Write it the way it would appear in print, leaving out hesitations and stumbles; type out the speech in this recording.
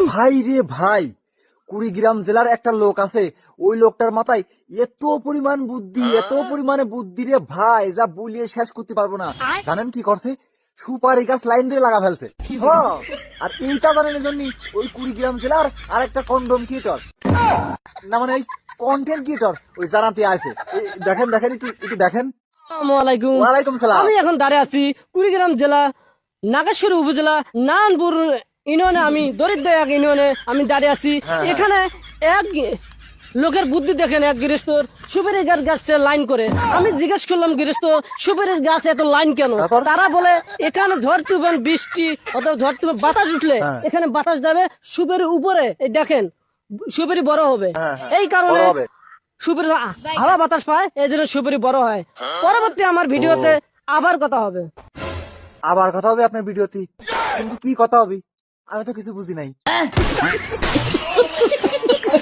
ভাই রে ভাই, কুড়িগ্রাম জেলার একটা লোক আছে, ওই লোকটার মাথায় এত পরিমাণ বুদ্ধি, এত পরিমাণে বুদ্ধি রে ভাই, যা বলিয়ে শেষ করতে পারবো না। জানেন কি করছে? সুপারি গাছ লাইন ধরে লাগা ফেলছে। আর এইটা জানেন এই জন্য ওই কুড়িগ্রাম জেলার আর একটা কন্ডম ক্রিয়েটর, না মানে কন্টেন্ট ক্রিয়েটর ওই জানাতে আছে। দেখেন দেখেন একটু একটু দেখেন। আসসালামাইকুম। ওয়ালাইকুম সালাম। আমি এখন দাঁড়িয়ে আছি কুড়িগ্রাম জেলা নাগেশ্বরী উপজেলা নারায়ণপুর ইউনিয়নে। আমি দরিদ্র এক ইউনিয়নে আমি দাঁড়িয়ে আছি। এখানে এক লোকের বুদ্ধি দেখেন, এক গৃহস্থর সুপারি গাছ লাইন করে। আমি জিজ্ঞেস করলাম গৃহস্থ, সুপারির গাছ এত লাইন কেন? তারা বলে এখানে ঝড় তুফান বৃষ্টি অথবা ঝড় তুফান বাতাস উঠলে এখানে বাতাস যাবে সুপারির উপরে, এই দেখেন সুপারি বড় হবে। এই কারণে সুপারি হাওয়া বাতাস পায়, এই জন্য সুপারি বড় হয়। পরবর্তী আমার ভিডিওতে আবার কথা হবে। আবার কথা হবে আপনার ভিডিওতে, কিন্তু কি কথা হবে আমি তো কিছু বুঝি নাই।